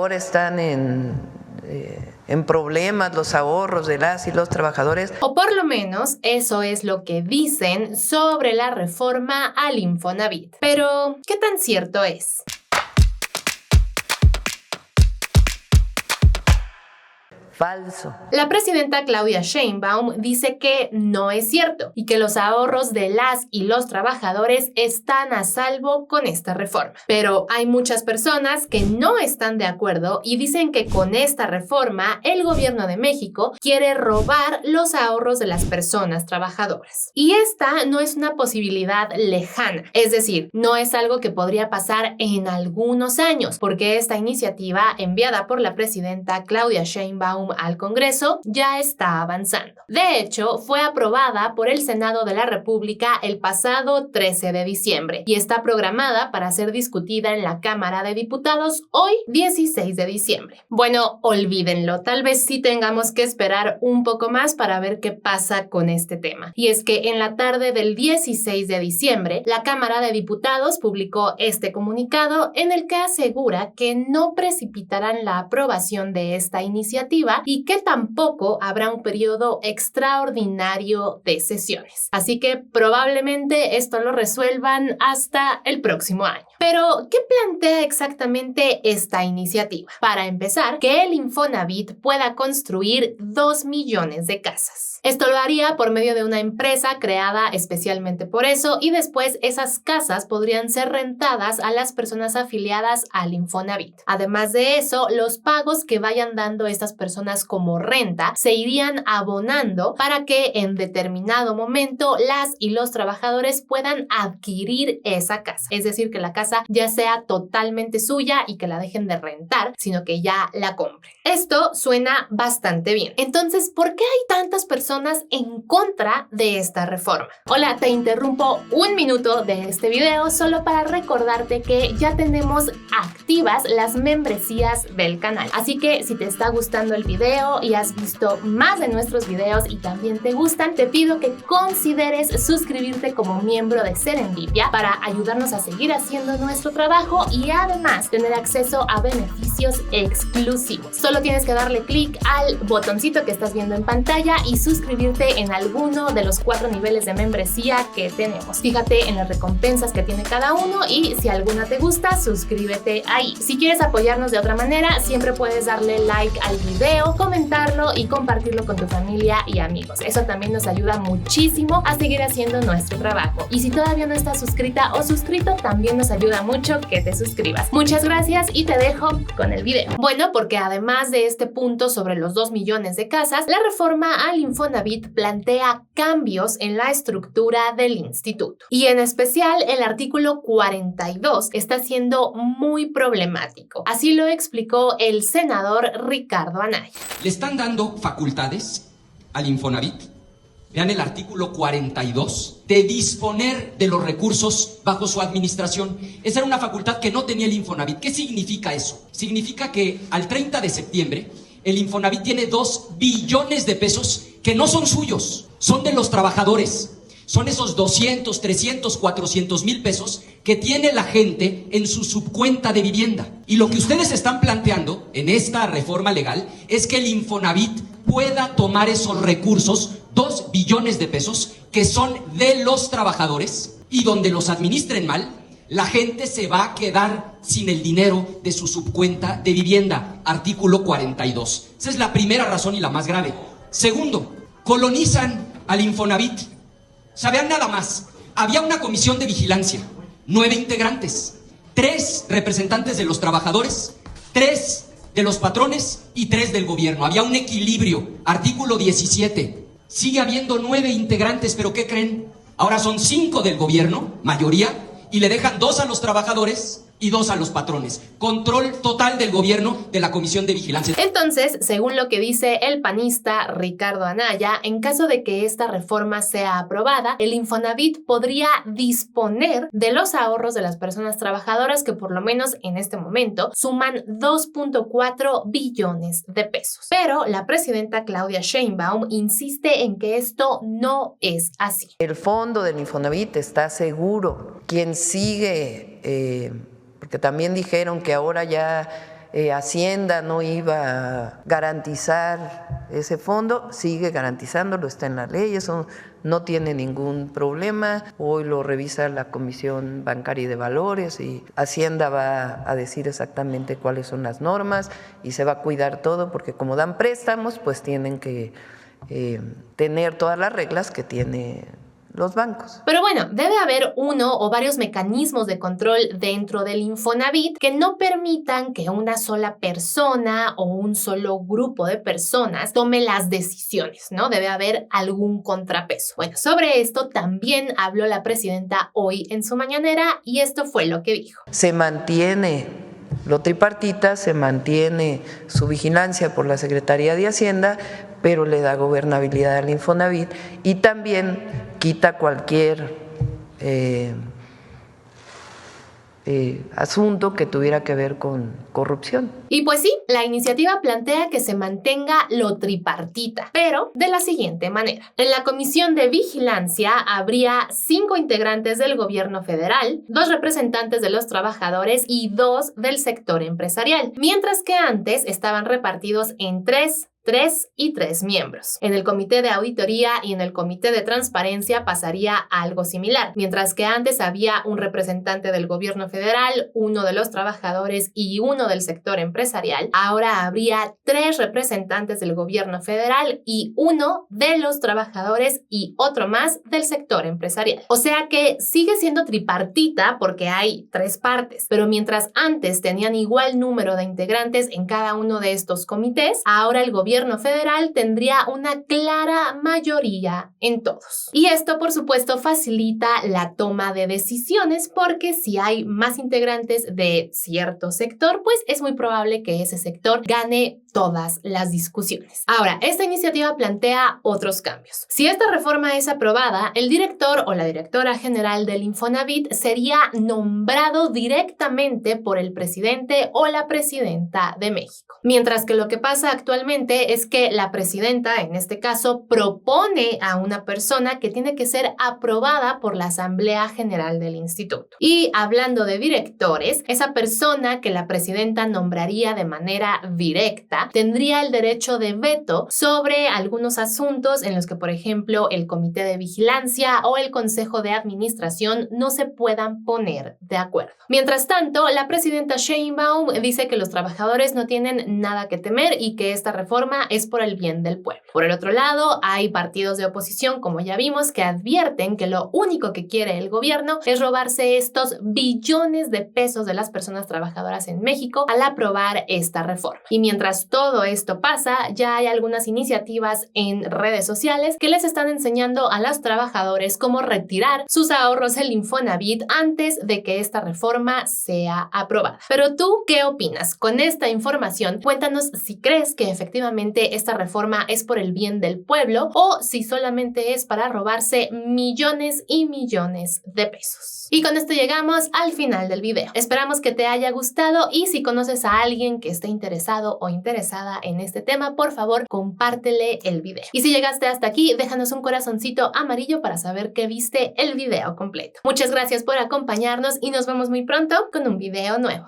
ahora están en problemas los ahorros de las y los trabajadores. O por lo menos eso es lo que dicen sobre la reforma al Infonavit. Pero, ¿qué tan cierto es? Falso. La presidenta Claudia Sheinbaum dice que no es cierto y que los ahorros de las y los trabajadores están a salvo con esta reforma. Pero hay muchas personas que no están de acuerdo y dicen que con esta reforma el gobierno de México quiere robar los ahorros de las personas trabajadoras. Y esta no es una posibilidad lejana, es decir, no es algo que podría pasar en algunos años, porque esta iniciativa enviada por la presidenta Claudia Sheinbaum al Congreso ya está avanzando. De hecho, fue aprobada por el Senado de la República el pasado 13 de diciembre y está programada para ser discutida en la Cámara de Diputados hoy, 16 de diciembre. Bueno, olvídenlo, tal vez sí tengamos que esperar un poco más para ver qué pasa con este tema. Y es que en la tarde del 16 de diciembre, la Cámara de Diputados publicó este comunicado en el que asegura que no precipitarán la aprobación de esta iniciativa y que tampoco habrá un periodo extraordinario de sesiones. Así que probablemente esto lo resuelvan hasta el próximo año. Pero, ¿qué plantea exactamente esta iniciativa? Para empezar, que el Infonavit pueda construir 2 millones de casas. Esto lo haría por medio de una empresa creada especialmente por eso y después esas casas podrían ser rentadas a las personas afiliadas al Infonavit. Además de eso, los pagos que vayan dando estas personas como renta se irían abonando para que en determinado momento las y los trabajadores puedan adquirir esa casa. Es decir, que la casa ya sea totalmente suya y que la dejen de rentar, sino que ya la compren. Esto suena bastante bien. Entonces, ¿por qué hay tantas personas en contra de esta reforma? Hola, te interrumpo un minuto de este video solo para recordarte que ya tenemos activas las membresías del canal. Así que si te está gustando el video y has visto más de nuestros videos y también te gustan, te pido que consideres suscribirte como miembro de Serendipia para ayudarnos a seguir haciendo nuestro trabajo y además tener acceso a beneficios exclusivos. Solo tienes que darle clic al botoncito que estás viendo en pantalla y suscribirte en alguno de los 4 niveles de membresía que tenemos. Fíjate en las recompensas que tiene cada uno y si alguna te gusta, suscríbete ahí. Si quieres apoyarnos de otra manera, siempre puedes darle like al video, comentarlo y compartirlo con tu familia y amigos. Eso también nos ayuda muchísimo a seguir haciendo nuestro trabajo. Y si todavía no estás suscrita o suscrito, también nos ayuda mucho que te suscribas. Muchas gracias y te dejo con el video. Bueno, porque además de este punto sobre los 2 millones de casas, la reforma al Infonavit plantea cambios en la estructura del instituto. Y en especial el artículo 42 está siendo muy problemático. Así lo explicó el senador Ricardo Anaya. Le están dando facultades al Infonavit. Vean el artículo 42, de disponer de los recursos bajo su administración. Esa era una facultad que no tenía el Infonavit. ¿Qué significa eso? Significa que al 30 de septiembre el Infonavit tiene 2 billones de pesos que no son suyos, son de los trabajadores. Son esos 200, 300, 400 mil pesos que tiene la gente en su subcuenta de vivienda. Y lo que ustedes están planteando en esta reforma legal es que el Infonavit pueda tomar esos recursos, 2 billones de pesos, que son de los trabajadores, y donde los administren mal, la gente se va a quedar sin el dinero de su subcuenta de vivienda. Artículo 42. Esa es la primera razón y la más grave. Segundo, colonizan al Infonavit. ¿Sabían nada más? Había una comisión de vigilancia, 9 integrantes, 3 representantes de los trabajadores, 3 de los patrones y 3 del gobierno. Había un equilibrio. Artículo 17. Sigue habiendo 9 integrantes, pero ¿qué creen? Ahora son 5 del gobierno, mayoría, y le dejan 2 a los trabajadores y 2 a los patrones. Control total del gobierno de la Comisión de Vigilancia. Entonces, según lo que dice el panista Ricardo Anaya, en caso de que esta reforma sea aprobada, el Infonavit podría disponer de los ahorros de las personas trabajadoras que por lo menos en este momento suman 2.4 billones de pesos. Pero la presidenta Claudia Sheinbaum insiste en que esto no es así. El fondo del Infonavit está seguro. Quien sigue... porque también dijeron que ahora ya Hacienda no iba a garantizar ese fondo, sigue garantizándolo, está en la ley, eso no tiene ningún problema. Hoy lo revisa la Comisión Bancaria y de Valores y Hacienda va a decir exactamente cuáles son las normas y se va a cuidar todo, porque como dan préstamos, pues tienen que tener todas las reglas que tiene los bancos. Pero bueno, debe haber uno o varios mecanismos de control dentro del Infonavit que no permitan que una sola persona o un solo grupo de personas tome las decisiones, ¿no? Debe haber algún contrapeso. Bueno, sobre esto también habló la presidenta hoy en su mañanera y esto fue lo que dijo. Se mantiene lo tripartita, se mantiene su vigilancia por la Secretaría de Hacienda, pero le da gobernabilidad al Infonavit y también quita cualquier asunto que tuviera que ver con corrupción. Y pues sí, la iniciativa plantea que se mantenga lo tripartita, pero de la siguiente manera. En la Comisión de Vigilancia habría 5 integrantes del gobierno federal, 2 representantes de los trabajadores y 2 del sector empresarial, mientras que antes estaban repartidos en 3 y 3 miembros. En el comité de auditoría y en el comité de transparencia pasaría algo similar. Mientras que antes había un representante del gobierno federal, 1 de los trabajadores y 1 del sector empresarial, ahora habría 3 representantes del gobierno federal y 1 de los trabajadores y otro más del sector empresarial. O sea que sigue siendo tripartita porque hay 3 partes, pero mientras antes tenían igual número de integrantes en cada uno de estos comités, ahora el gobierno federal tendría una clara mayoría en todos. Y esto, por supuesto, facilita la toma de decisiones porque si hay más integrantes de cierto sector, pues es muy probable que ese sector gane todas las discusiones. Ahora, esta iniciativa plantea otros cambios. Si esta reforma es aprobada, el director o la directora general del Infonavit sería nombrado directamente por el presidente o la presidenta de México. Mientras que lo que pasa actualmente es que la presidenta, en este caso, propone a una persona que tiene que ser aprobada por la Asamblea General del Instituto. Y hablando de directores, esa persona que la presidenta nombraría de manera directa tendría el derecho de veto sobre algunos asuntos en los que, por ejemplo, el comité de vigilancia o el consejo de administración no se puedan poner de acuerdo. Mientras tanto, la presidenta Sheinbaum dice que los trabajadores no tienen nada que temer y que esta reforma es por el bien del pueblo. Por el otro lado, hay partidos de oposición, como ya vimos, que advierten que lo único que quiere el gobierno es robarse estos billones de pesos de las personas trabajadoras en México al aprobar esta reforma. Y mientras todo esto pasa, ya hay algunas iniciativas en redes sociales que les están enseñando a los trabajadores cómo retirar sus ahorros del Infonavit antes de que esta reforma sea aprobada. Pero tú, ¿qué opinas? Con esta información, cuéntanos si crees que efectivamente esta reforma es por el bien del pueblo o si solamente es para robarse millones y millones de pesos. Y con esto llegamos al final del video. Esperamos que te haya gustado y si conoces a alguien que esté interesado o interesada en este tema, por favor, compártele el video. Y si llegaste hasta aquí, déjanos un corazoncito amarillo para saber que viste el video completo. Muchas gracias por acompañarnos y nos vemos muy pronto con un video nuevo.